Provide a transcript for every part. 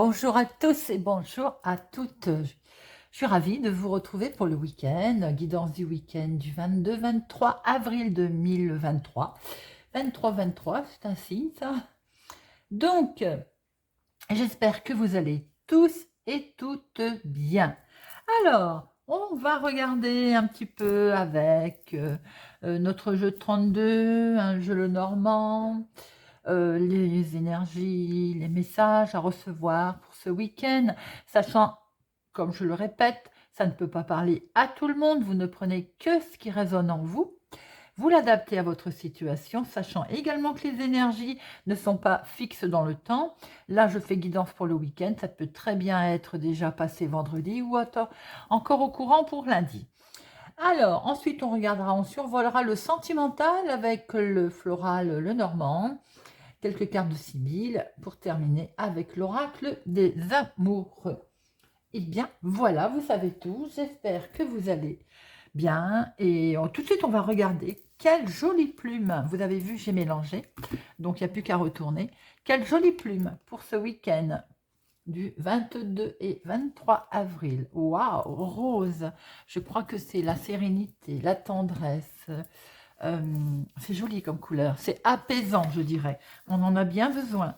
Bonjour à tous et bonjour à toutes. Je suis ravie de vous retrouver pour le week-end, guidance du week-end du 22-23 avril 2023. 23-23, c'est un signe ça. Donc, j'espère que vous allez tous et toutes bien. Alors, on va regarder un petit peu avec notre jeu de 32, un jeu le normand, les énergies, les messages à recevoir pour ce week-end, sachant, comme je le répète, ça ne peut pas parler à tout le monde, vous ne prenez que ce qui résonne en vous, vous l'adaptez à votre situation, sachant également que les énergies ne sont pas fixes dans le temps. Là, je fais guidance pour le week-end, ça peut très bien être déjà passé vendredi ou encore au courant pour lundi. Alors, ensuite, on survolera le sentimental avec le floral, le normand, quelques cartes de Sibylle pour terminer avec l'oracle des amoureux. Eh bien, voilà, vous savez tout. J'espère que vous allez bien. Et tout de suite, on va regarder quelle jolie plume. Vous avez vu, j'ai mélangé. Donc, il n'y a plus qu'à retourner. Quelle jolie plume pour ce week-end du 22 et 23 avril. Waouh, rose. Je crois que c'est la sérénité, la tendresse. C'est joli comme couleur. C'est apaisant, je dirais. On en a bien besoin.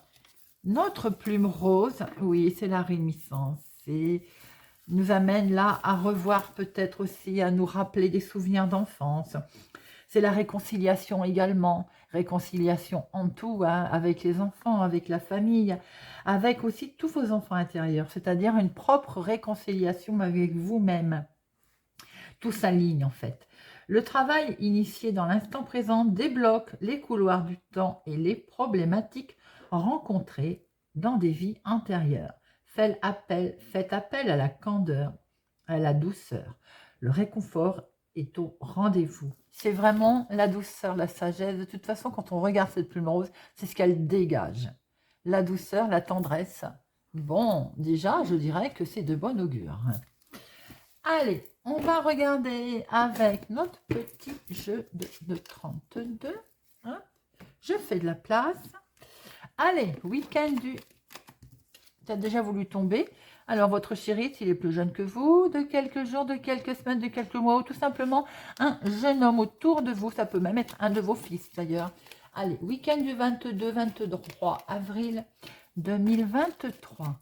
Notre plume rose, oui, c'est la réminiscence. C'est nous amène là à revoir peut-être aussi, à nous rappeler des souvenirs d'enfance. C'est la réconciliation également, réconciliation en tout, hein, avec les enfants, avec la famille, avec aussi tous vos enfants intérieurs, c'est-à-dire une propre réconciliation avec vous-même. Tout s'aligne en fait. Le travail initié dans l'instant présent débloque les couloirs du temps et les problématiques rencontrées dans des vies antérieures. Faites appel à la candeur, à la douceur. Le réconfort est au rendez-vous. C'est vraiment la douceur, la sagesse. De toute façon, quand on regarde cette plume rose, c'est ce qu'elle dégage. La douceur, la tendresse. Bon, déjà, je dirais que c'est de bon augure. Allez, on va regarder avec notre petit jeu de 32. Hein. Je fais de la place. Allez, week-end du... Tu as déjà voulu tomber. Alors, votre chéri, s'il est plus jeune que vous, de quelques jours, de quelques semaines, de quelques mois, ou tout simplement un jeune homme autour de vous. Ça peut même être un de vos fils, d'ailleurs. Allez, week-end du 22-23 avril 2023.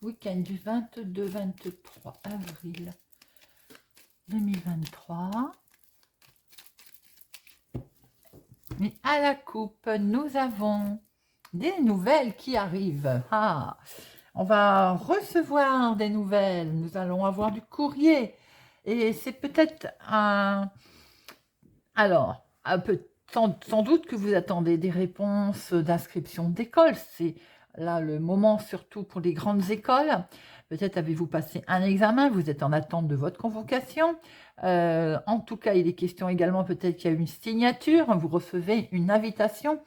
Week-end du 22-23 avril 2023. Mais à la coupe, nous avons des nouvelles qui arrivent. Ah, on va recevoir des nouvelles. Nous allons avoir du courrier. Et c'est peut-être un... Alors, sans doute que vous attendez des réponses d'inscription d'école. C'est là le moment, surtout pour les grandes écoles. Peut-être avez-vous passé un examen, vous êtes en attente de votre convocation. En tout cas, il est question également peut-être qu'il y a une signature, vous recevez une invitation.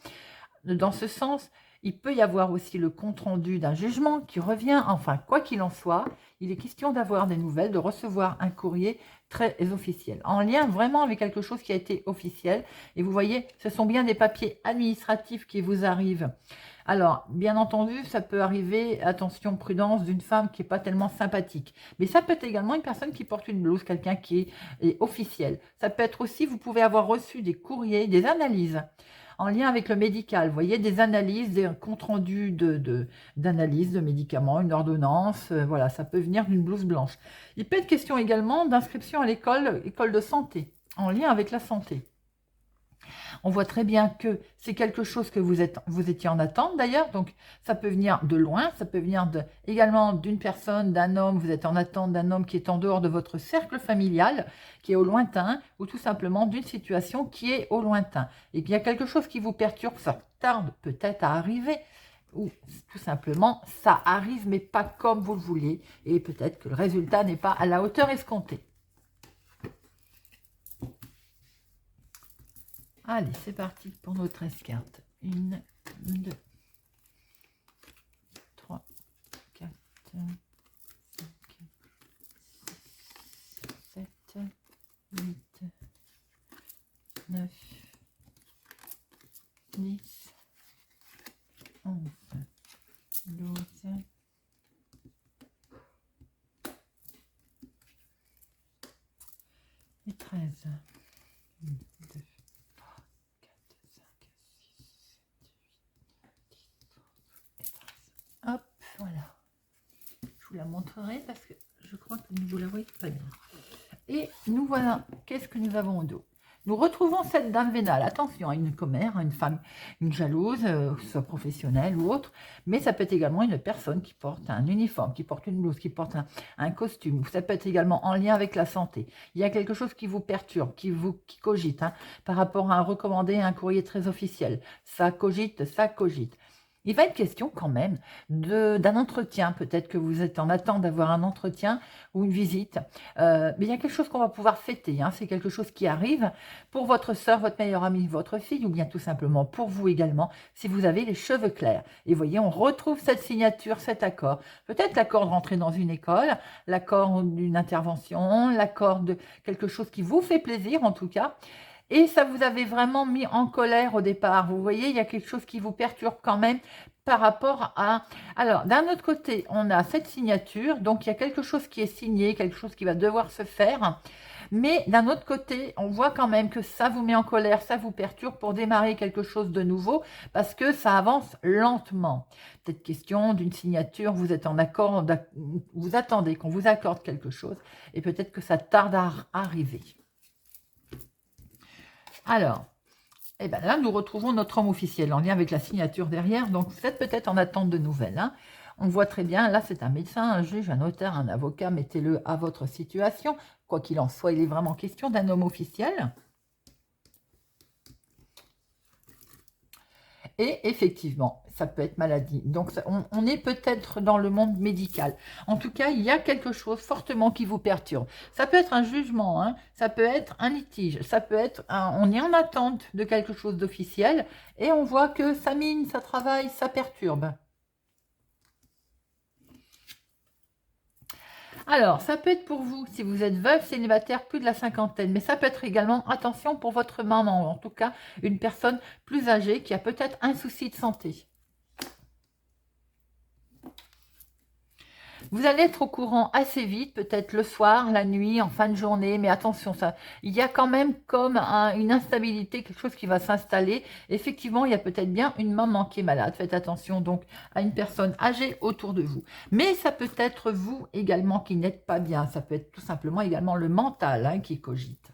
Dans ce sens, il peut y avoir aussi le compte-rendu d'un jugement qui revient. Enfin, quoi qu'il en soit, il est question d'avoir des nouvelles, de recevoir un courrier très officiel, en lien vraiment avec quelque chose qui a été officiel. Et vous voyez, ce sont bien des papiers administratifs qui vous arrivent. Alors, bien entendu, ça peut arriver, attention, prudence, d'une femme qui n'est pas tellement sympathique. Mais ça peut être également une personne qui porte une blouse, quelqu'un qui est officiel. Ça peut être aussi, vous pouvez avoir reçu des courriers, des analyses en lien avec le médical. Vous voyez, des analyses, des comptes rendus d'analyse de médicaments, une ordonnance. Voilà, ça peut venir d'une blouse blanche. Il peut être question également d'inscription à école de santé, en lien avec la santé. On voit très bien que c'est quelque chose que vous étiez en attente d'ailleurs, donc ça peut venir de loin, ça peut venir également d'une personne, d'un homme, vous êtes en attente d'un homme qui est en dehors de votre cercle familial, qui est au lointain, ou tout simplement d'une situation qui est au lointain. Et qu'il y a quelque chose qui vous perturbe, ça tarde peut-être à arriver, ou tout simplement ça arrive mais pas comme vous le vouliez, et peut-être que le résultat n'est pas à la hauteur escomptée. Allez, c'est parti pour nos 13 cartes. 1, 2, 3, 4, 5, 6, 7, 8, 9, 10, 11, 12, et 13. 1, 2, 3, 4, 5, 6, 7, 8, 10, 11 et 13. Hop, voilà. Je vous la montrerai parce que je crois que vous la voyez pas bien. Et nous voilà. Qu'est-ce que nous avons au dos? Nous retrouvons cette dame vénale. Attention, une commère, une femme, une jalouse, soit professionnelle ou autre, mais ça peut être également une personne qui porte un uniforme, qui porte une blouse, qui porte un costume. Ça peut être également en lien avec la santé. Il y a quelque chose qui vous perturbe, qui cogite, hein, par rapport à un recommandé, un courrier très officiel. Ça cogite, ça cogite. Il va être question quand même d'un entretien. Peut-être que vous êtes en attente d'avoir un entretien ou une visite. Mais il y a quelque chose qu'on va pouvoir fêter. Hein. C'est quelque chose qui arrive pour votre soeur, votre meilleure amie, votre fille, ou bien tout simplement pour vous également, si vous avez les cheveux clairs. Et vous voyez, on retrouve cette signature, cet accord. Peut-être l'accord de rentrer dans une école, l'accord d'une intervention, l'accord de quelque chose qui vous fait plaisir en tout cas. Et ça vous avait vraiment mis en colère au départ. Vous voyez, il y a quelque chose qui vous perturbe quand même par rapport à... Alors, d'un autre côté, on a cette signature. Donc, il y a quelque chose qui est signé, quelque chose qui va devoir se faire. Mais d'un autre côté, on voit quand même que ça vous met en colère, ça vous perturbe pour démarrer quelque chose de nouveau parce que ça avance lentement. Peut-être question d'une signature, vous êtes en accord, vous attendez qu'on vous accorde quelque chose et peut-être que ça tarde à arriver. Alors, eh ben là, nous retrouvons notre homme officiel en lien avec la signature derrière. Donc, vous êtes peut-être en attente de nouvelles. Hein. On voit très bien, là, c'est un médecin, un juge, un notaire, un avocat. Mettez-le à votre situation. Quoi qu'il en soit, il est vraiment question d'un homme officiel. Et effectivement, ça peut être maladie. Donc, on est peut-être dans le monde médical. En tout cas, il y a quelque chose fortement qui vous perturbe. Ça peut être un jugement, hein, ça peut être un litige, ça peut être... on est en attente de quelque chose d'officiel et on voit que ça mine, ça travaille, ça perturbe. Alors, ça peut être pour vous, si vous êtes veuve, célibataire, plus de la cinquantaine, mais ça peut être également, attention, pour votre maman, en tout cas, une personne plus âgée qui a peut-être un souci de santé. Vous allez être au courant assez vite, peut-être le soir, la nuit, en fin de journée, mais attention, il y a quand même comme une instabilité, quelque chose qui va s'installer. Effectivement, il y a peut-être bien une maman qui est malade. Faites attention donc à une personne âgée autour de vous. Mais ça peut être vous également qui n'êtes pas bien. Ça peut être tout simplement également le mental hein, qui cogite.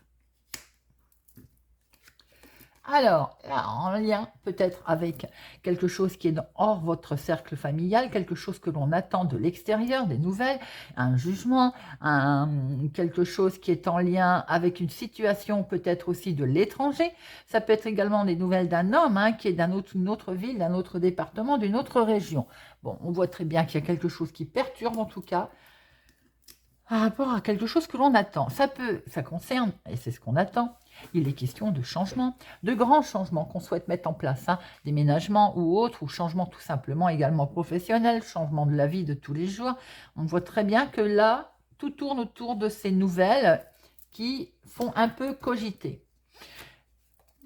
Alors, là, en lien peut-être avec quelque chose qui est hors votre cercle familial, quelque chose que l'on attend de l'extérieur, des nouvelles, un jugement, quelque chose qui est en lien avec une situation peut-être aussi de l'étranger. Ça peut être également des nouvelles d'un homme hein, qui est d'une autre ville, d'un autre département, d'une autre région. Bon, on voit très bien qu'il y a quelque chose qui perturbe en tout cas, par rapport à quelque chose que l'on attend. Ça concerne, et c'est ce qu'on attend, il est question de changements, de grands changements qu'on souhaite mettre en place, hein, déménagement ou autre, ou changement tout simplement également professionnel, changement de la vie de tous les jours. On voit très bien que là, tout tourne autour de ces nouvelles qui font un peu cogiter.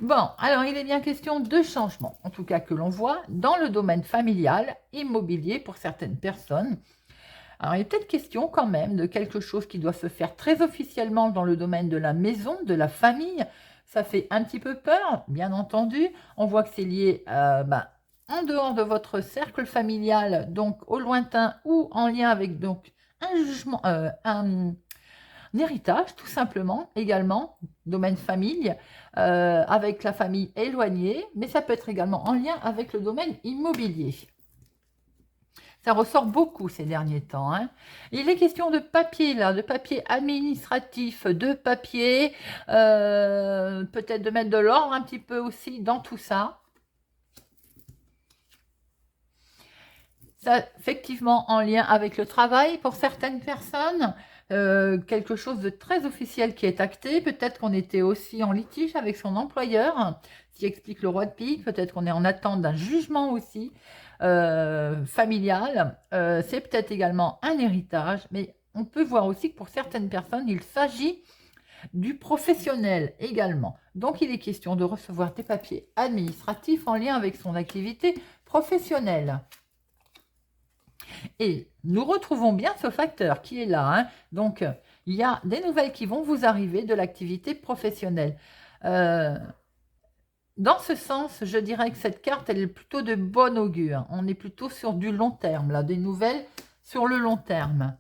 Bon, alors il est bien question de changement, en tout cas que l'on voit dans le domaine familial, immobilier pour certaines personnes. Alors, il est peut-être question quand même de quelque chose qui doit se faire très officiellement dans le domaine de la maison, de la famille. Ça fait un petit peu peur, bien entendu. On voit que c'est lié en dehors de votre cercle familial, donc au lointain ou en lien avec donc un jugement, un héritage tout simplement également, domaine famille, avec la famille éloignée, mais ça peut être également en lien avec le domaine immobilier. Ça ressort beaucoup ces derniers temps. Hein. Il est question de papier, là, de papier administratif, de papier, peut-être de mettre de l'ordre un petit peu aussi dans tout ça. Ça, effectivement, en lien avec le travail pour certaines personnes, quelque chose de très officiel qui est acté. Peut-être qu'on était aussi en litige avec son employeur, ce qui explique le roi de pique. Peut-être qu'on est en attente d'un jugement aussi. Familial, c'est peut-être également un héritage, mais on peut voir aussi que pour certaines personnes, il s'agit du professionnel également. Donc, il est question de recevoir des papiers administratifs en lien avec son activité professionnelle. Et nous retrouvons bien ce facteur qui est là. Hein. Donc, Il y a des nouvelles qui vont vous arriver de l'activité professionnelle. Euh, Dans ce sens, je dirais que cette carte, elle est plutôt de bon augure. On est plutôt sur du long terme, là, des nouvelles sur le long terme.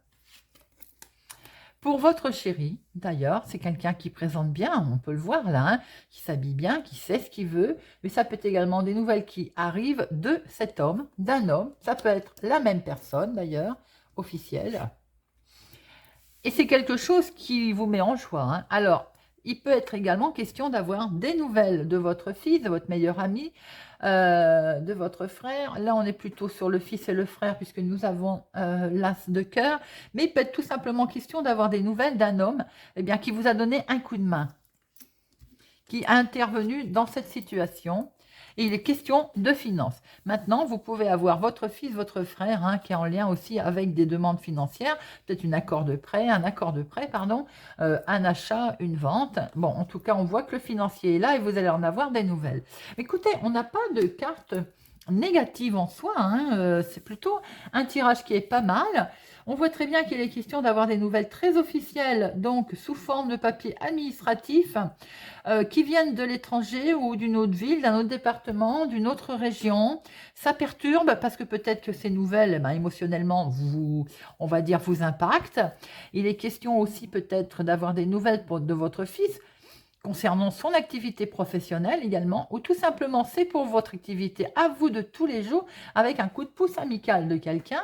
Pour votre chéri, d'ailleurs, c'est quelqu'un qui présente bien, on peut le voir là, hein, qui s'habille bien, qui sait ce qu'il veut, mais ça peut être également des nouvelles qui arrivent de cet homme, d'un homme, ça peut être la même personne d'ailleurs, officielle, et c'est quelque chose qui vous met en joie. Hein. Alors, il peut être également question d'avoir des nouvelles de votre fils, de votre meilleur ami, de votre frère. Là, on est plutôt sur le fils et le frère puisque nous avons l'as de cœur. Mais il peut être tout simplement question d'avoir des nouvelles d'un homme qui vous a donné un coup de main, qui a intervenu dans cette situation. Et il est question de finances. Maintenant, vous pouvez avoir votre fils, votre frère, hein, qui est en lien aussi avec des demandes financières, peut-être un accord de prêt, pardon, un achat, une vente. Bon, en tout cas, on voit que le financier est là et vous allez en avoir des nouvelles. Écoutez, on n'a pas de carte négative en soi, hein, c'est plutôt un tirage qui est pas mal. On voit très bien qu'il est question d'avoir des nouvelles très officielles, donc sous forme de papier administratif, qui viennent de l'étranger ou d'une autre ville, d'un autre département, d'une autre région. Ça perturbe parce que peut-être que ces nouvelles, émotionnellement, on va dire, vous impactent. Il est question aussi peut-être d'avoir des nouvelles de votre fils concernant son activité professionnelle également, ou tout simplement c'est pour votre activité à vous de tous les jours, avec un coup de pouce amical de quelqu'un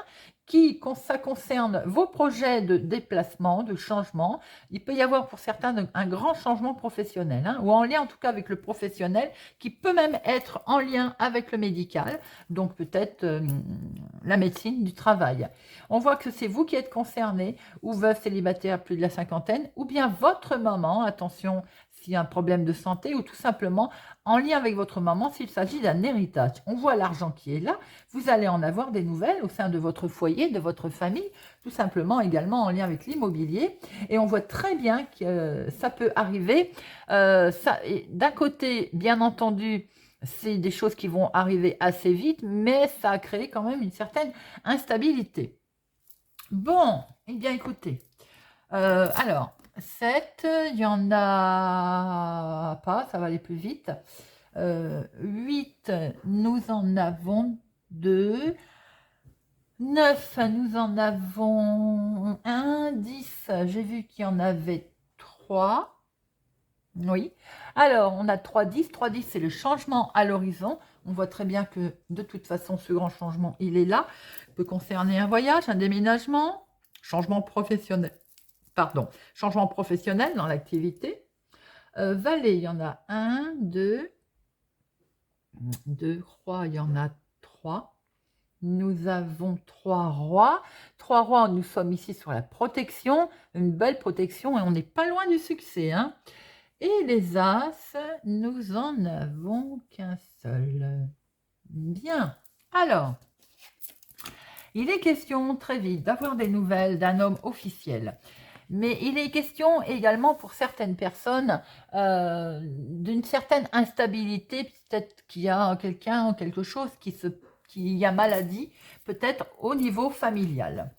ça concerne vos projets de déplacement, de changement. Il peut y avoir pour certains un grand changement professionnel, hein, ou en lien en tout cas avec le professionnel, qui peut même être en lien avec le médical, donc peut-être la médecine du travail. On voit que c'est vous qui êtes concerné, ou veuve célibataire plus de la cinquantaine, ou bien votre maman, attention, s'il y a un problème de santé, ou tout simplement en lien avec votre maman s'il s'agit d'un héritage. On voit l'argent qui est là, vous allez en avoir des nouvelles au sein de votre foyer, de votre famille, tout simplement également en lien avec l'immobilier. Et on voit très bien que ça peut arriver. D'un côté, bien entendu, c'est des choses qui vont arriver assez vite, mais ça a créé quand même une certaine instabilité. Bon, eh bien écoutez, alors, 7, il y en a pas, ça va aller plus vite. 8, nous en avons 2. 9, nous en avons 1. 10, j'ai vu qu'il y en avait 3. Oui. Alors, on a 3, 10. 3, 10, c'est le changement à l'horizon. On voit très bien que de toute façon, ce grand changement, il est là. Il peut concerner un voyage, un déménagement, changement professionnel. Pardon, changement professionnel dans l'activité. Valet, il y en a 1, 2, 2 rois, il y en a 3. Nous avons 3 rois. 3 rois, nous sommes ici sur la protection, une belle protection et on n'est pas loin du succès. Hein. Et les as, nous en avons qu'un seul. Bien. Alors, il est question très vite d'avoir des nouvelles d'un homme officiel. Mais il est question également pour certaines personnes d'une certaine instabilité, peut-être qu'il y a quelqu'un ou quelque chose qui y a maladie, peut-être au niveau familial.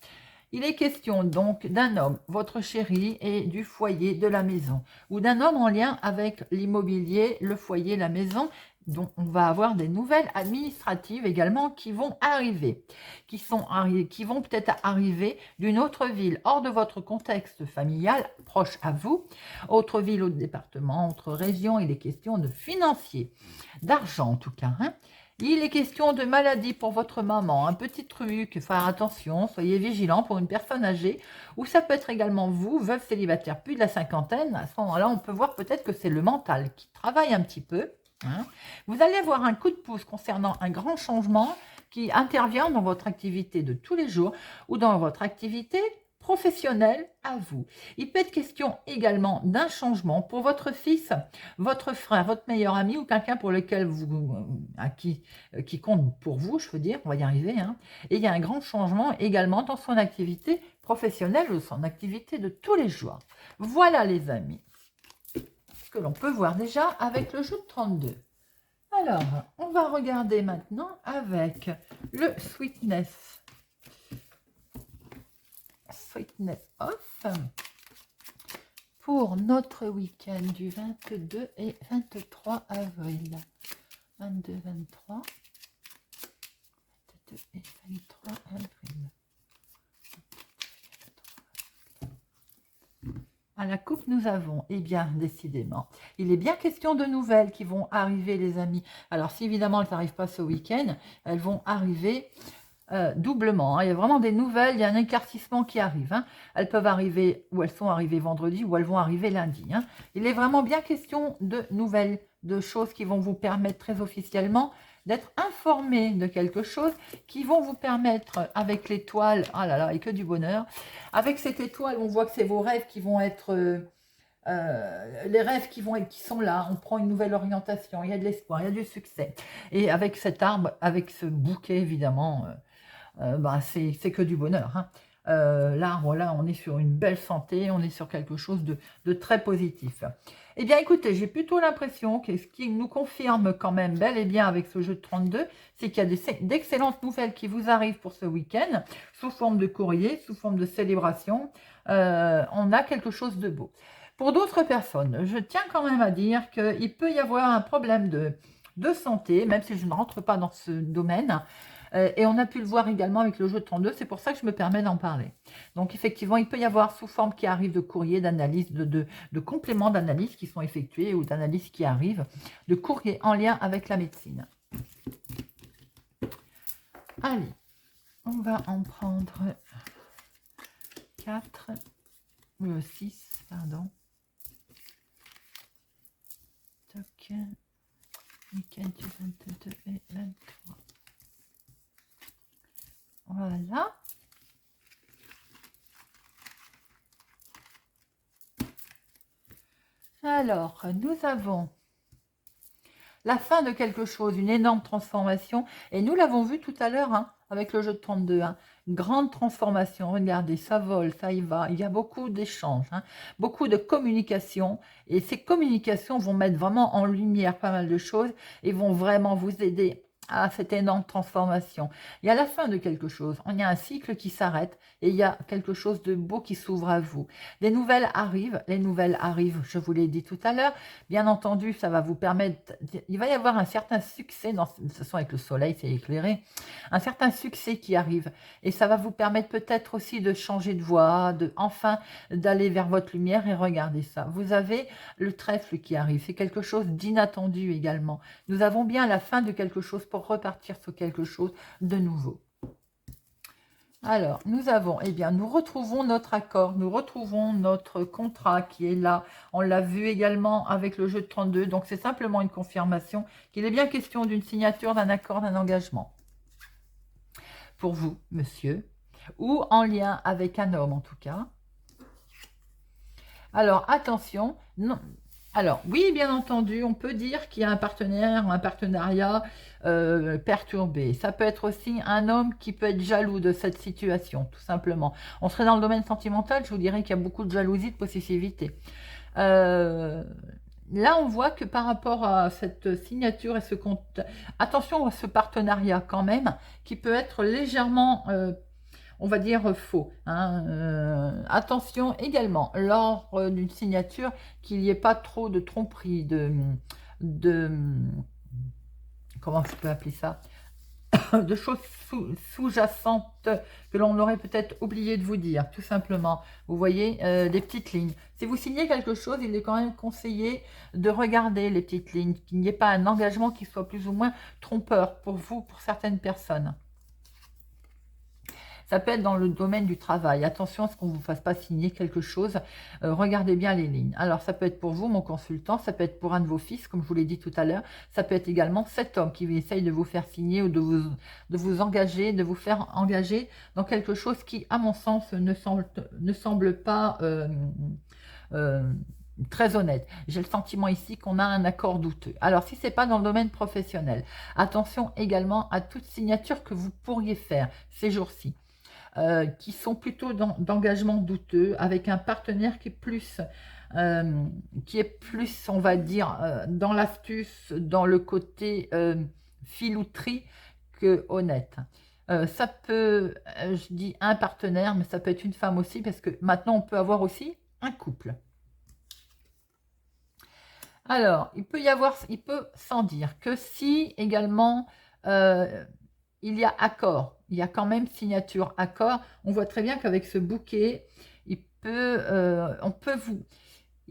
Il est question donc d'un homme, votre chéri, et du foyer de la maison, ou d'un homme en lien avec l'immobilier, le foyer, la maison, dont on va avoir des nouvelles administratives également qui vont arriver, qui vont peut-être arriver d'une autre ville, hors de votre contexte familial, proche à vous, autre ville, autre département, autre région. Il est question de financier, d'argent en tout cas, hein. Il est question de maladie pour votre maman, un petit truc, faire attention, soyez vigilant pour une personne âgée, ou ça peut être également vous, veuve célibataire, plus de la cinquantaine. À ce moment-là, on peut voir peut-être que c'est le mental qui travaille un petit peu. Hein. Vous allez avoir un coup de pouce concernant un grand changement qui intervient dans votre activité de tous les jours ou dans votre activité professionnelle à vous. Il peut être question également d'un changement pour votre fils, votre frère, votre meilleur ami ou quelqu'un pour lequel qui compte pour vous, je veux dire, on va y arriver. Hein. Et il y a un grand changement également dans son activité professionnelle ou son activité de tous les jours. Voilà les amis, ce que l'on peut voir déjà avec le jeu de 32. Alors, on va regarder maintenant avec le Sweetness Off. pour notre week-end du 22 et 23 avril. 22, 23, 22 et 23 avril. À la coupe, nous avons, eh bien, décidément, il est bien question de nouvelles qui vont arriver, les amis. Alors, si évidemment, elles n'arrivent pas ce week-end, elles vont arriver doublement. Hein. Il y a vraiment des nouvelles, il y a un éclaircissement qui arrive. Hein. Elles peuvent arriver, ou elles sont arrivées vendredi, ou elles vont arriver lundi. Hein. Il est vraiment bien question de nouvelles, de choses qui vont vous permettre très officiellement d'être informé de quelque chose, qui vont vous permettre, avec l'étoile, ah là là, et que du bonheur, avec cette étoile, on voit que c'est vos rêves qui vont être... les rêves qui sont là, on prend une nouvelle orientation, il y a de l'espoir, il y a du succès. Et avec cet arbre, avec ce bouquet, évidemment, c'est que du bonheur. Hein. L'arbre, là, on est sur une belle santé, on est sur quelque chose de très positif. Eh bien, écoutez, j'ai plutôt l'impression que ce qui nous confirme quand même bel et bien avec ce jeu de 32, c'est qu'il y a d'excellentes nouvelles qui vous arrivent pour ce week-end, sous forme de courrier, sous forme de célébration. On a quelque chose de beau. Pour d'autres personnes, je tiens quand même à dire qu'il peut y avoir un problème de santé, même si je ne rentre pas dans ce domaine. Et on a pu le voir également avec le jeu de 32, c'est pour ça que je me permets d'en parler. Donc effectivement, il peut y avoir sous forme qui arrive de courrier, d'analyse, de compléments d'analyse qui sont effectués ou d'analyse qui arrivent, de courrier en lien avec la médecine. Allez, on va en prendre 4, 6, pardon. Toc, week-end du 22 et 23. Voilà. Alors, nous avons la fin de quelque chose, une énorme transformation. Et nous l'avons vu tout à l'heure hein, avec le jeu de 32. Hein. Grande transformation. Regardez, ça vole, ça y va. Il y a beaucoup d'échanges, hein, beaucoup de communication. Et ces communications vont mettre vraiment en lumière pas mal de choses et vont vraiment vous aider à cette énorme transformation. Il y a la fin de quelque chose, il y a un cycle qui s'arrête et il y a quelque chose de beau qui s'ouvre à vous. Des nouvelles arrivent, les nouvelles arrivent, je vous l'ai dit tout à l'heure, bien entendu, ça va vous permettre, il va y avoir un certain succès, de toute façon avec le soleil c'est éclairé, un certain succès qui arrive et ça va vous permettre peut-être aussi de changer de voie, enfin d'aller vers votre lumière et regardez ça. Vous avez le trèfle qui arrive, c'est quelque chose d'inattendu également. Nous avons bien la fin de quelque chose pour repartir sur quelque chose de nouveau. Alors, nous avons, eh bien, nous retrouvons notre accord, nous retrouvons notre contrat qui est là. On l'a vu également avec le jeu de 32, donc c'est simplement une confirmation qu'il est bien question d'une signature, d'un accord, d'un engagement. Pour vous, monsieur, ou en lien avec un homme en tout cas. Alors, attention, non... Alors, oui, bien entendu, on peut dire qu'il y a un partenaire, un partenariat perturbé. Ça peut être aussi un homme qui peut être jaloux de cette situation, tout simplement. On serait dans le domaine sentimental, je vous dirais qu'il y a beaucoup de jalousie, de possessivité. Là, on voit que par rapport à cette signature et ce compte, attention à ce partenariat quand même, qui peut être légèrement... on va dire faux. Hein. Attention également, lors d'une signature, qu'il n'y ait pas trop de tromperie, comment je peux appeler ça, de choses sous-jacentes que l'on aurait peut-être oublié de vous dire, tout simplement. Vous voyez, des petites lignes. Si vous signez quelque chose, il est quand même conseillé de regarder les petites lignes, qu'il n'y ait pas un engagement qui soit plus ou moins trompeur pour vous, pour certaines personnes. Ça peut être dans le domaine du travail. Attention à ce qu'on ne vous fasse pas signer quelque chose. Regardez bien les lignes. Alors, ça peut être pour vous, mon consultant. Ça peut être pour un de vos fils, comme je vous l'ai dit tout à l'heure. Ça peut être également cet homme qui essaye de vous faire signer ou de vous engager, de vous faire engager dans quelque chose qui, à mon sens, ne semble pas... très honnête. J'ai le sentiment ici qu'on a un accord douteux. Alors, si ce n'est pas dans le domaine professionnel, attention également à toute signature que vous pourriez faire ces jours-ci. Qui sont plutôt d'engagement douteux, avec un partenaire qui est plus, on va dire, dans l'astuce, dans le côté filouterie que honnête. Ça peut, je dis un partenaire, mais ça peut être une femme aussi, parce que maintenant on peut avoir aussi un couple. Alors, il peut sans dire que si également euh, il y a accord, il y a quand même signature accord, on voit très bien qu'avec ce bouquet, on peut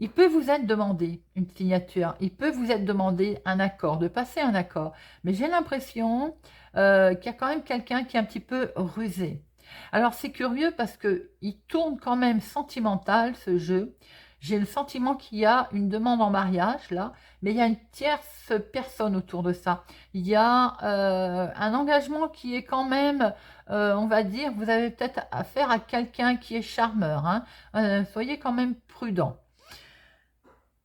il peut vous être demandé une signature, il peut vous être demandé un accord, de passer un accord. Mais j'ai l'impression qu'il y a quand même quelqu'un qui est un petit peu rusé. Alors c'est curieux parce que il tourne quand même sentimental ce jeu. J'ai le sentiment qu'il y a une demande en mariage là, mais il y a une tierce personne autour de ça. Il y a un engagement qui est quand même, on va dire, vous avez peut-être affaire à quelqu'un qui est charmeur, hein. Soyez quand même prudent.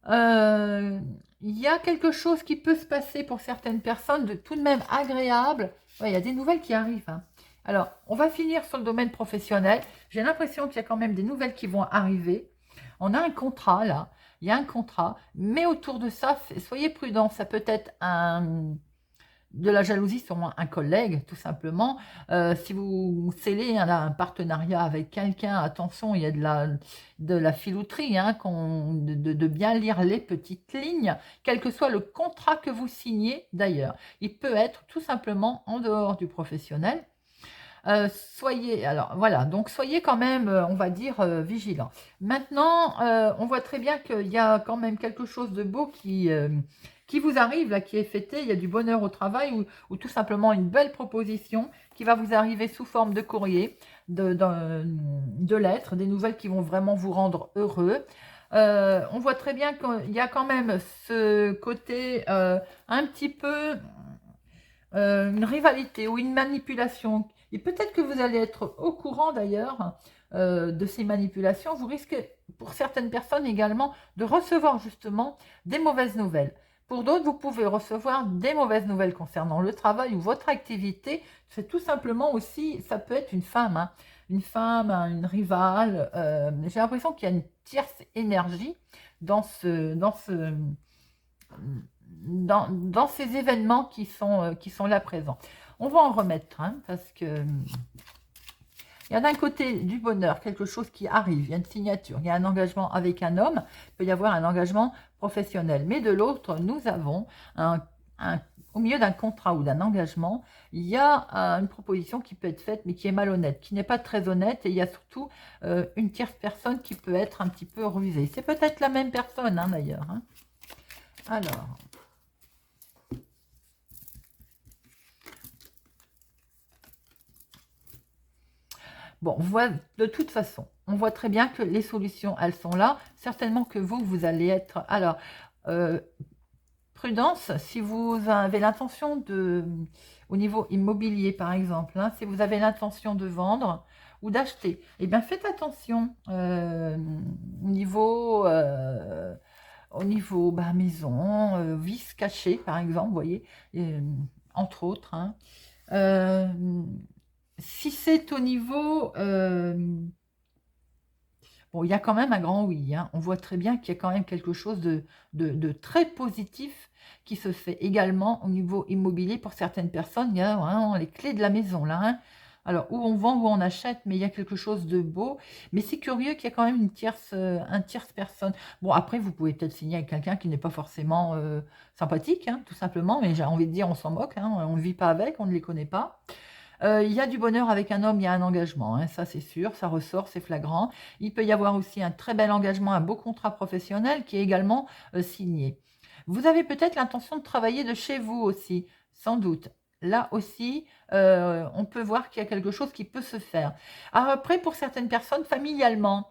Euh, il y a quelque chose qui peut se passer pour certaines personnes de tout de même agréable. Ouais, il y a des nouvelles qui arrivent, hein. Alors, on va finir sur le domaine professionnel. J'ai l'impression qu'il y a quand même des nouvelles qui vont arriver. On a un contrat là, il y a un contrat, mais autour de ça, soyez prudents. Ça peut être de la jalousie sur un collègue, tout simplement. Si vous scellez un partenariat avec quelqu'un, attention, il y a de la filouterie, hein, de bien lire les petites lignes, quel que soit le contrat que vous signez d'ailleurs. Il peut être tout simplement en dehors du professionnel. Alors voilà, donc soyez quand même, on va dire, vigilants. Maintenant, on voit très bien qu'il y a quand même quelque chose de beau qui vous arrive, là, qui est fêté. Il y a du bonheur au travail ou tout simplement une belle proposition qui va vous arriver sous forme de courrier, de lettres, des nouvelles qui vont vraiment vous rendre heureux. On voit très bien qu'il y a quand même ce côté un petit peu une rivalité ou une manipulation. Et peut-être que vous allez être au courant d'ailleurs de ces manipulations. Vous risquez, pour certaines personnes également, de recevoir justement des mauvaises nouvelles. Pour d'autres, vous pouvez recevoir des mauvaises nouvelles concernant le travail ou votre activité. C'est tout simplement aussi, ça peut être une femme, hein, une rivale. J'ai l'impression qu'il y a une tierce énergie dans ces événements qui sont là présents. On va en remettre, hein, parce que il y a d'un côté du bonheur, quelque chose qui arrive, il y a une signature, il y a un engagement avec un homme, il peut y avoir un engagement professionnel. Mais de l'autre, nous avons au milieu d'un contrat ou d'un engagement, il y a une proposition qui peut être faite, mais qui est malhonnête, qui n'est pas très honnête, et il y a surtout une tierce personne qui peut être un petit peu rusée. C'est peut-être la même personne, hein, d'ailleurs, hein. Alors, bon, on voit de toute façon, on voit très bien que les solutions, elles sont là. Certainement que vous allez être... Alors, euh, prudence, si vous avez l'intention au niveau immobilier par exemple, hein, si vous avez l'intention de vendre ou d'acheter, eh bien faites attention au niveau maison, vis caché par exemple, vous voyez, entre autres, hein. Euh, si c'est au niveau... bon, il y a quand même un grand oui, hein. On voit très bien qu'il y a quand même quelque chose de très positif qui se fait également au niveau immobilier pour certaines personnes. Il y a vraiment les clés de la maison là, hein. Alors, où on vend, où on achète, mais il y a quelque chose de beau. Mais c'est curieux qu'il y a quand même un tierce personne. Bon, après, vous pouvez peut-être signer avec quelqu'un qui n'est pas forcément sympathique, hein, tout simplement. Mais j'ai envie de dire, on s'en moque, hein, on ne vit pas avec, on ne les connaît pas. Il y a du bonheur avec un homme, il y a un engagement, hein, ça c'est sûr, ça ressort, c'est flagrant. Il peut y avoir aussi un très bel engagement, un beau contrat professionnel qui est également signé. Vous avez peut-être l'intention de travailler de chez vous aussi, sans doute. Là aussi, on peut voir qu'il y a quelque chose qui peut se faire. Alors après, pour certaines personnes, familialement,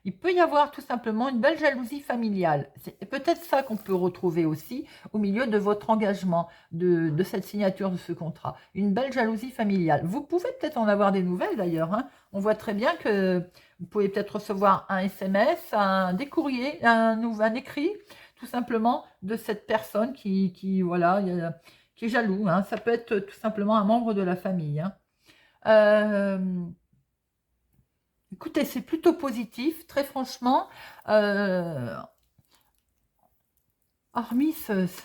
il peut y avoir tout simplement une belle jalousie familiale. C'est peut-être ça qu'on peut retrouver aussi au milieu de votre engagement, de cette signature de ce contrat. Une belle jalousie familiale. Vous pouvez peut-être en avoir des nouvelles d'ailleurs, hein. On voit très bien que vous pouvez peut-être recevoir un SMS, des courriers, un écrit, tout simplement de cette personne voilà, qui est jaloux, hein. Ça peut être tout simplement un membre de la famille, hein. Euh, Écoutez, c'est plutôt positif, très franchement. Euh, Hormis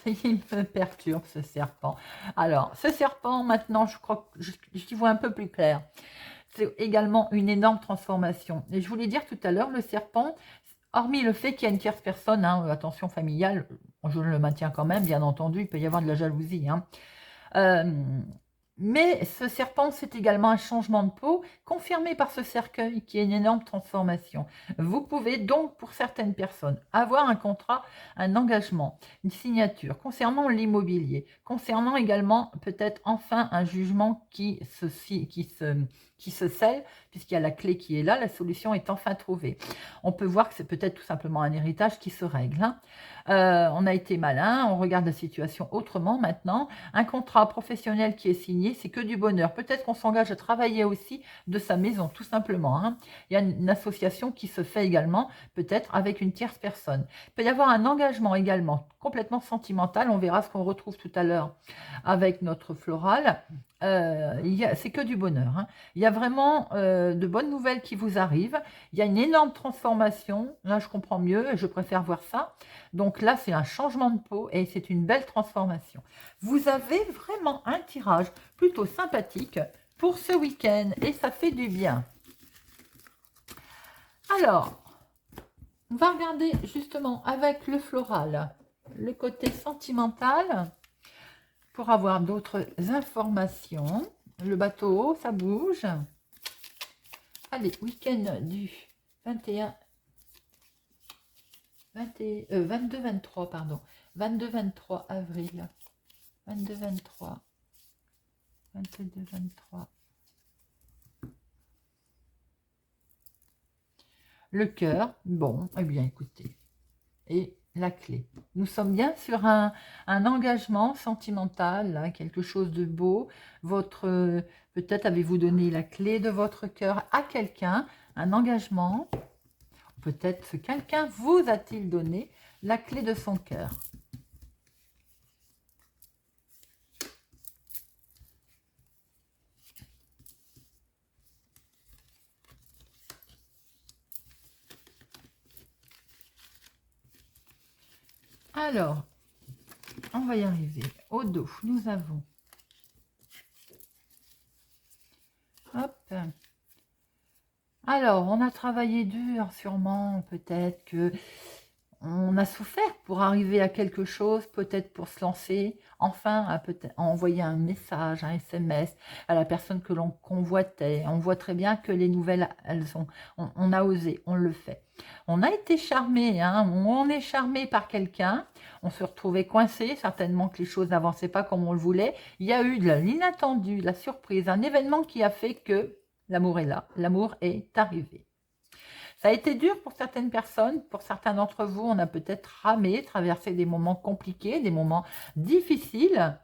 il me perturbe ce serpent. Alors, ce serpent, maintenant, je crois que j'y vois un peu plus clair. C'est également une énorme transformation. Et je voulais dire tout à l'heure, le serpent, hormis le fait qu'il y a une tierce personne, hein, attention familiale, Je le maintiens quand même, bien entendu, il peut y avoir de la jalousie. Hein. Euh, mais ce serpent, c'est également un changement de peau confirmé par ce cercueil qui est une énorme transformation. Vous pouvez donc, pour certaines personnes, avoir un contrat, un engagement, une signature concernant l'immobilier, concernant également peut-être enfin un jugement qui se scelle, puisqu'il y a la clé qui est là, la solution est enfin trouvée. On peut voir que c'est peut-être tout simplement un héritage qui se règle. Hein. On a été malin, on regarde la situation autrement maintenant. Un contrat professionnel qui est signé, c'est que du bonheur. Peut-être qu'on s'engage à travailler aussi de sa maison, tout simplement. Hein. Il y a une association qui se fait également, peut-être avec une tierce personne. Il peut y avoir un engagement également complètement sentimental. On verra ce qu'on retrouve tout à l'heure avec notre floral. C'est que du bonheur. Hein. Il y a vraiment de bonnes nouvelles qui vous arrivent. Il y a une énorme transformation. Là, je comprends mieux et je préfère voir ça. Donc là, c'est un changement de peau et c'est une belle transformation. Vous avez vraiment un tirage plutôt sympathique pour ce week-end et ça fait du bien. Alors, on va regarder justement avec le floral, le côté sentimental pour avoir d'autres informations. Le bateau, ça bouge. Allez, week-end du 21, 22-23, pardon. 22-23 avril. 22-23. 22-23. Le cœur, bon, eh bien écoutez. Et la clé. Nous sommes bien sur un engagement sentimental, là, quelque chose de beau. Peut-être avez-vous donné la clé de votre cœur à quelqu'un, un engagement. Peut-être quelqu'un vous a-t-il donné la clé de son cœur. Alors, on va y arriver. Au dos, nous avons... Hop. Alors, on a travaillé dur, sûrement, peut-être que on a souffert pour arriver à quelque chose, peut-être pour se lancer, enfin, à envoyer un message, un SMS à la personne que l'on convoitait. On voit très bien que les nouvelles, on a osé, on le fait. On a été charmé, hein, on est charmé par quelqu'un, on se retrouvait coincé, certainement que les choses n'avançaient pas comme on le voulait. Il y a eu de l'inattendu, la surprise, un événement qui a fait que l'amour est là, l'amour est arrivé. Ça a été dur pour certaines personnes, pour certains d'entre vous, on a peut-être ramé, traversé des moments compliqués, des moments difficiles.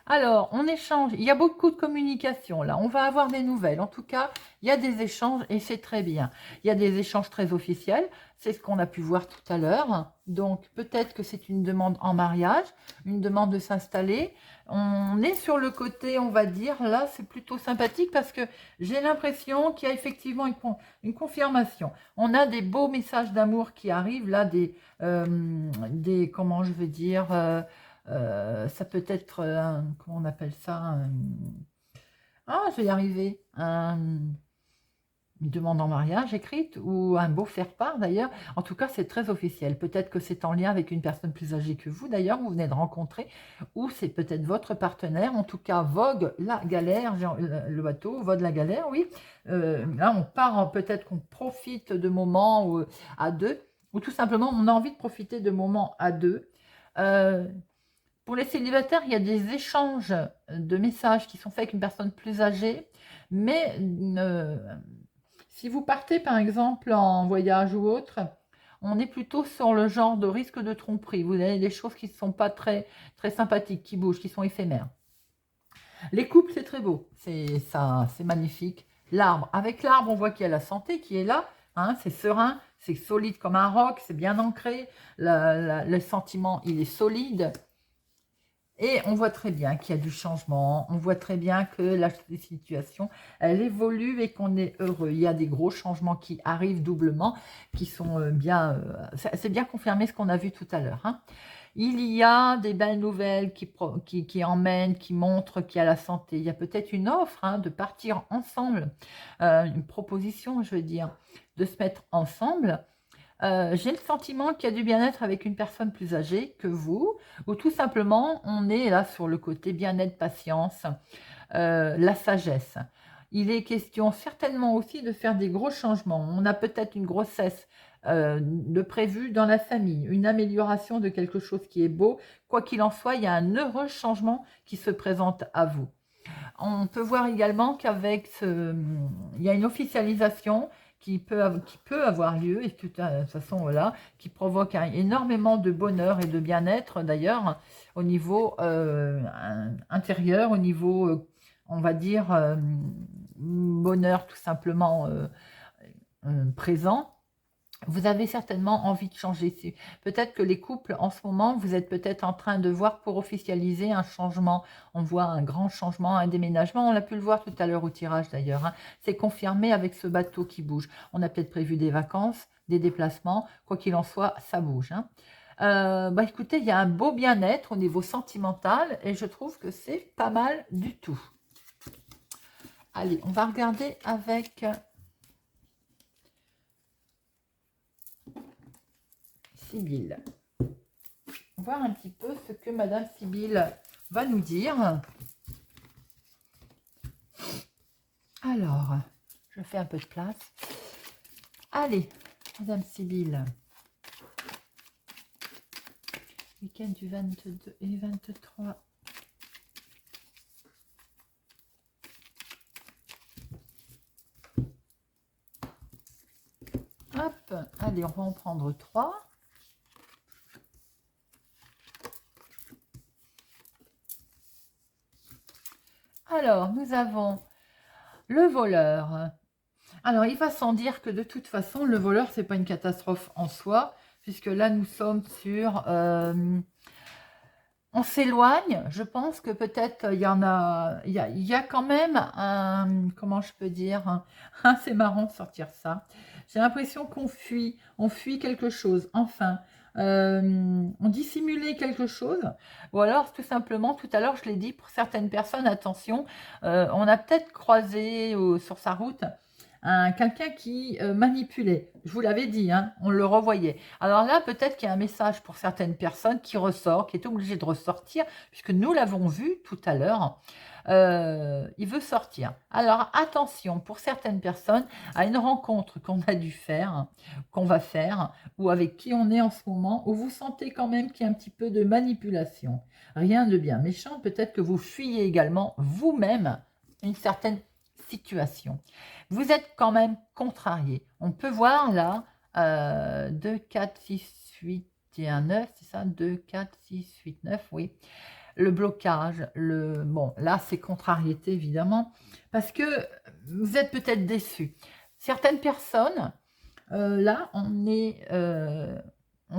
Alors, on échange, il y a beaucoup de communication là, on va avoir des nouvelles. En tout cas, il y a des échanges et c'est très bien. Il y a des échanges très officiels, c'est ce qu'on a pu voir tout à l'heure. Donc, peut-être que c'est une demande en mariage, une demande de s'installer. On est sur le côté, on va dire, là, c'est plutôt sympathique parce que j'ai l'impression qu'il y a effectivement une confirmation. On a des beaux messages d'amour qui arrivent, là, comment je vais dire... ça peut être, comment on appelle ça je vais y arriver. Une demande en mariage écrite ou un beau faire-part d'ailleurs. En tout cas, c'est très officiel. Peut-être que c'est en lien avec une personne plus âgée que vous d'ailleurs, vous venez de rencontrer, ou c'est peut-être votre partenaire. En tout cas, vogue la galère, le bateau, vogue la galère, oui. Là, on part, peut-être qu'on profite de moments à deux, ou tout simplement, on a envie de profiter de moments à deux. Pour les célibataires, il y a des échanges de messages qui sont faits avec une personne plus âgée, mais si vous partez par exemple en voyage ou autre, on est plutôt sur le genre de risque de tromperie. Vous avez des choses qui ne sont pas très, très sympathiques, qui bougent, qui sont éphémères. Les couples, c'est très beau, c'est ça, c'est magnifique. L'arbre, avec l'arbre, on voit qu'il y a la santé qui est là, hein, c'est serein, c'est solide comme un roc, c'est bien ancré, le sentiment, il est solide. Et on voit très bien qu'il y a du changement, on voit très bien que la situation, elle évolue et qu'on est heureux. Il y a des gros changements qui arrivent doublement, qui sont bien... c'est bien confirmé ce qu'on a vu tout à l'heure. Hein. Il y a des belles nouvelles qui emmènent, qui montrent qu'il y a la santé. Il y a peut-être une offre de partir ensemble, une proposition, je veux dire, de se mettre ensemble. J'ai le sentiment qu'il y a du bien-être avec une personne plus âgée que vous, ou tout simplement, on est là sur le côté bien-être, patience, la sagesse. Il est question certainement aussi de faire des gros changements. On a peut-être une grossesse de prévue dans la famille, une amélioration de quelque chose qui est beau. Quoi qu'il en soit, il y a un heureux changement qui se présente à vous. On peut voir également qu'avec il y a une officialisation qui peut avoir lieu, et de toute façon, voilà, qui provoque énormément de bonheur et de bien-être, d'ailleurs, au niveau intérieur, au niveau, on va dire, bonheur tout simplement présent. Vous avez certainement envie de changer. Peut-être que les couples, en ce moment, vous êtes peut-être en train de voir pour officialiser un changement. On voit un grand changement, un déménagement. On a pu le voir tout à l'heure au tirage d'ailleurs, hein. C'est confirmé avec ce bateau qui bouge. On a peut-être prévu des vacances, des déplacements. Quoi qu'il en soit, ça bouge, hein. Bah écoutez, il y a un beau bien-être au niveau sentimental et je trouve que c'est pas mal du tout. Allez, on va regarder avec Sibylle. Voir un petit peu ce que Madame Sibylle va nous dire. Alors, je fais un peu de place. Allez, Madame Sibylle. Week-end du 22 et 23. Hop, allez, on va en prendre 3. Alors, nous avons le voleur. Alors, il va sans dire que de toute façon, le voleur, c'est pas une catastrophe en soi, puisque là, nous sommes sur... on s'éloigne. Je pense que peut-être il y en a... Il y a quand même un... Comment je peux dire c'est marrant de sortir ça. J'ai l'impression qu'on fuit. On fuit quelque chose. Enfin... on dissimulait quelque chose, ou alors tout simplement, tout à l'heure je l'ai dit, pour certaines personnes, attention, on a peut-être croisé sur sa route quelqu'un qui manipulait. Je vous l'avais dit, hein, on le revoyait. Alors là, peut-être qu'il y a un message pour certaines personnes qui ressort, qui est obligé de ressortir, puisque nous l'avons vu tout à l'heure. Il veut sortir. Alors attention, pour certaines personnes, à une rencontre qu'on a dû faire, qu'on va faire, ou avec qui on est en ce moment, où vous sentez quand même qu'il y a un petit peu de manipulation. Rien de bien méchant, peut-être que vous fuyez également vous-même une certaine situation. Vous êtes quand même contrarié. On peut voir là 2, 4, 6, 8 et un 9, c'est ça 2, 4, 6, 8, 9, oui. Le blocage, bon, là c'est contrariété évidemment, parce que vous êtes peut-être déçu. Certaines personnes, là, on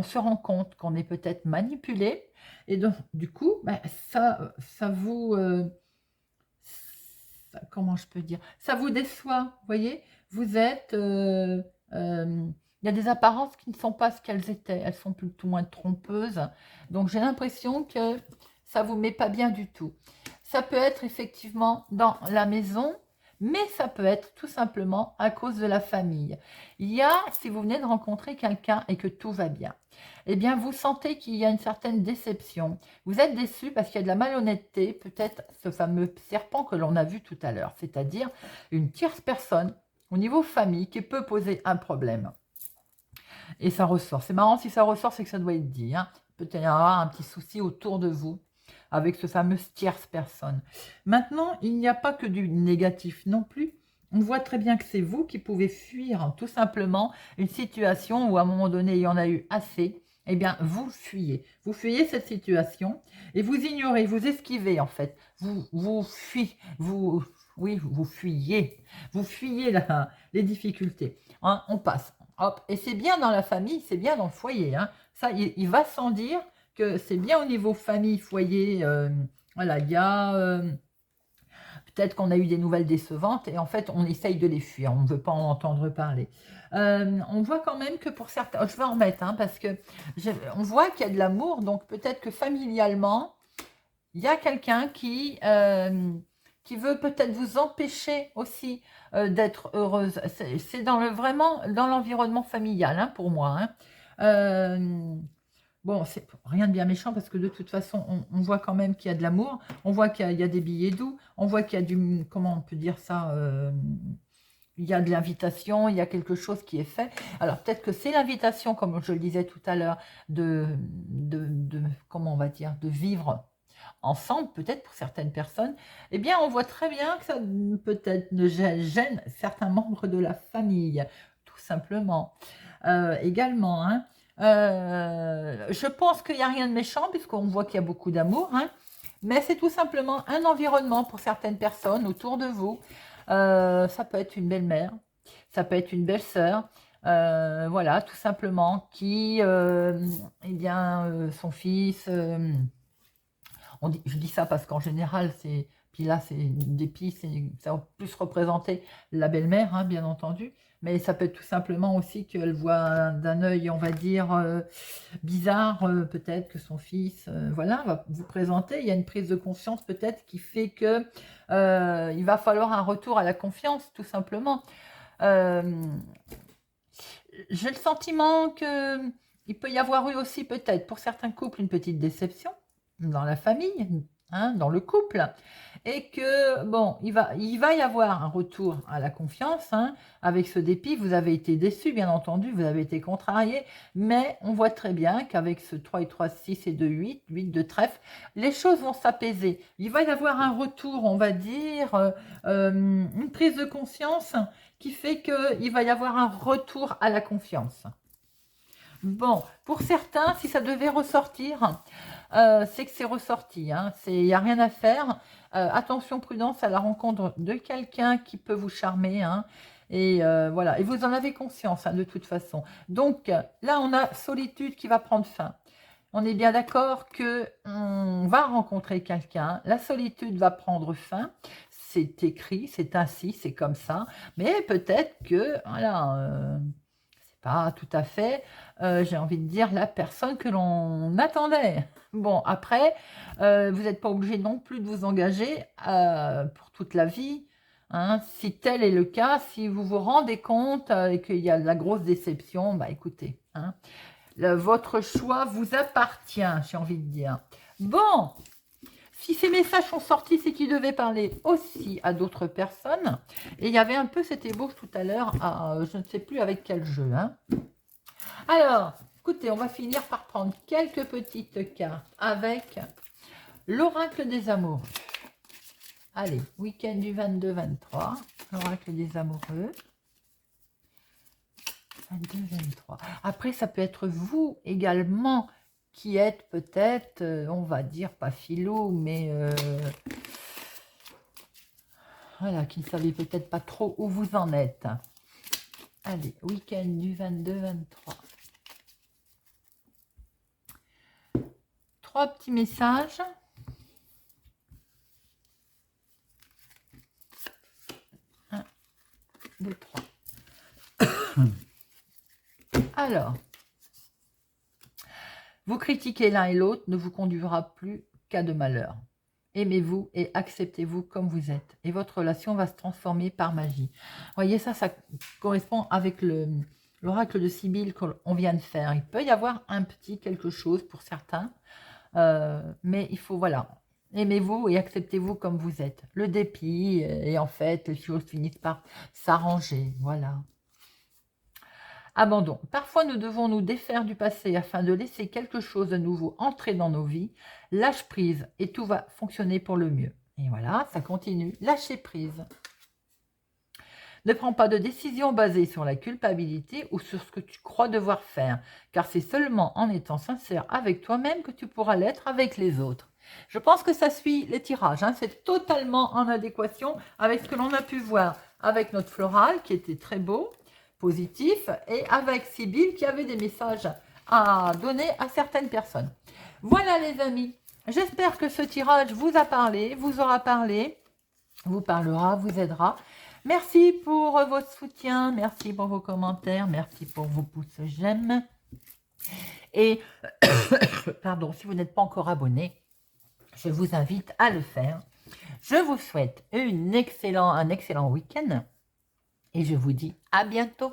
se rend compte qu'on est peut-être manipulé, et donc du coup, ben, ça vous... comment je peux dire, ça vous déçoit, vous voyez, vous êtes, il y a des apparences qui ne sont pas ce qu'elles étaient, elles sont plutôt moins trompeuses, donc j'ai l'impression que ça vous met pas bien du tout. Ça peut être effectivement dans la maison, mais ça peut être tout simplement à cause de la famille. Il y a, si vous venez de rencontrer quelqu'un et que tout va bien, eh bien vous sentez qu'il y a une certaine déception. Vous êtes déçu parce qu'il y a de la malhonnêteté, peut-être ce fameux serpent que l'on a vu tout à l'heure, c'est-à-dire une tierce personne au niveau famille qui peut poser un problème. Et ça ressort. C'est marrant, si ça ressort, c'est que ça doit être dit, hein. Peut-être y avoir un petit souci autour de vous avec ce fameux tierce personne. Maintenant, il n'y a pas que du négatif non plus. On voit très bien que c'est vous qui pouvez fuir tout simplement une situation où à un moment donné, il y en a eu assez. Eh bien, vous fuyez. Vous fuyez cette situation et vous ignorez, vous esquivez en fait. Vous fuyez, oui, vous fuyez. Vous fuyez les difficultés. Hein, on passe. Hop. Et c'est bien dans la famille, c'est bien dans le foyer. Hein. Ça, il va sans dire que c'est bien au niveau famille, foyer. Voilà, il y a... peut-être qu'on a eu des nouvelles décevantes et en fait, on essaye de les fuir. On ne veut pas en entendre parler. On voit quand même que pour certains... Je vais en remettre, hein, parce que on voit qu'il y a de l'amour. Donc, peut-être que familialement, il y a quelqu'un qui veut peut-être vous empêcher aussi d'être heureuse. C'est vraiment dans l'environnement familial, hein, pour moi. Hein. Bon, c'est rien de bien méchant parce que de toute façon, on voit quand même qu'il y a de l'amour, on voit qu'il y a des billets doux, on voit qu'il y a comment on peut dire ça, il y a de l'invitation, il y a quelque chose qui est fait. Alors peut-être que c'est l'invitation, comme je le disais tout à l'heure, comment on va dire, de vivre ensemble, peut-être pour certaines personnes. Eh bien, on voit très bien que ça peut-être ne gêne certains membres de la famille, tout simplement. Également, hein. Je pense qu'il n'y a rien de méchant, puisqu'on voit qu'il y a beaucoup d'amour, hein, mais c'est tout simplement un environnement pour certaines personnes autour de vous. Ça peut être une belle-mère, ça peut être une belle-sœur, voilà, tout simplement, qui, eh bien, son fils, je dis ça parce qu'en général, puis là, c'est des pistes, ça va plus représenter la belle-mère, hein, bien entendu, mais ça peut être tout simplement aussi qu'elle voit d'un œil, on va dire, bizarre, peut-être que son fils, voilà, va vous présenter. Il y a une prise de conscience peut-être qui fait que il va falloir un retour à la confiance, tout simplement. J'ai le sentiment que il peut y avoir eu aussi peut-être pour certains couples une petite déception dans la famille, hein, dans le couple, et que bon, il va y avoir un retour à la confiance, hein, avec ce dépit. Vous avez été déçu, bien entendu, vous avez été contrarié, mais on voit très bien qu'avec ce 3 et 3, 6 et 2, 8, 8 de trèfle, les choses vont s'apaiser. Il va y avoir un retour, on va dire, une prise de conscience qui fait qu'il va y avoir un retour à la confiance. Bon, pour certains, si ça devait ressortir, c'est que c'est ressorti. Hein. Il n'y a rien à faire. Attention, prudence à la rencontre de quelqu'un qui peut vous charmer. Hein. Et voilà, et vous en avez conscience, hein, de toute façon. Donc là, on a solitude qui va prendre fin. On est bien d'accord que on va rencontrer quelqu'un. La solitude va prendre fin. C'est écrit, c'est ainsi, c'est comme ça. Mais peut-être que, voilà, c'est pas tout à fait, j'ai envie de dire, la personne que l'on attendait. Bon, après, vous n'êtes pas obligé non plus de vous engager pour toute la vie. Hein. Si tel est le cas, si vous vous rendez compte et qu'il y a de la grosse déception, bah écoutez, hein, votre choix vous appartient, j'ai envie de dire. Bon, si ces messages sont sortis, c'est qu'ils devaient parler aussi à d'autres personnes. Et il y avait un peu cette ébauche tout à l'heure, je ne sais plus avec quel jeu. Hein. Alors, écoutez, on va finir par prendre quelques petites cartes avec l'oracle des amoureux. Allez, week-end du 22-23, l'oracle des amoureux. 22-23. Après, ça peut être vous également qui êtes peut-être, on va dire, pas philo, mais voilà, qui ne savez peut-être pas trop où vous en êtes. Allez, week-end du 22-23. 3 petits messages. Un, 2, 3. Alors, vous critiquer l'un et l'autre ne vous conduira plus qu'à de malheur. Aimez-vous et acceptez-vous comme vous êtes. Et votre relation va se transformer par magie. Vous voyez, ça correspond avec l'oracle de Sibylle qu'on vient de faire. Il peut y avoir un petit quelque chose pour certains. Mais il faut, voilà, aimez-vous et acceptez-vous comme vous êtes. Le dépit, et en fait, les choses finissent par s'arranger. Voilà. Abandon. Parfois, nous devons nous défaire du passé afin de laisser quelque chose de nouveau entrer dans nos vies. Lâche prise et tout va fonctionner pour le mieux. Et voilà, ça continue. Lâcher prise. Ne prends pas de décision basée sur la culpabilité ou sur ce que tu crois devoir faire, car c'est seulement en étant sincère avec toi-même que tu pourras l'être avec les autres. Je pense que ça suit les tirages. Hein. C'est totalement en adéquation avec ce que l'on a pu voir avec notre floral qui était très beau, positif, et avec Sibylle qui avait des messages à donner à certaines personnes. Voilà les amis, j'espère que ce tirage vous a parlé, vous aura parlé, vous parlera, vous aidera. Merci pour votre soutien, merci pour vos commentaires, merci pour vos pouces j'aime. Et, pardon, si vous n'êtes pas encore abonné, je vous invite à le faire. Je vous souhaite un excellent week-end et je vous dis à bientôt.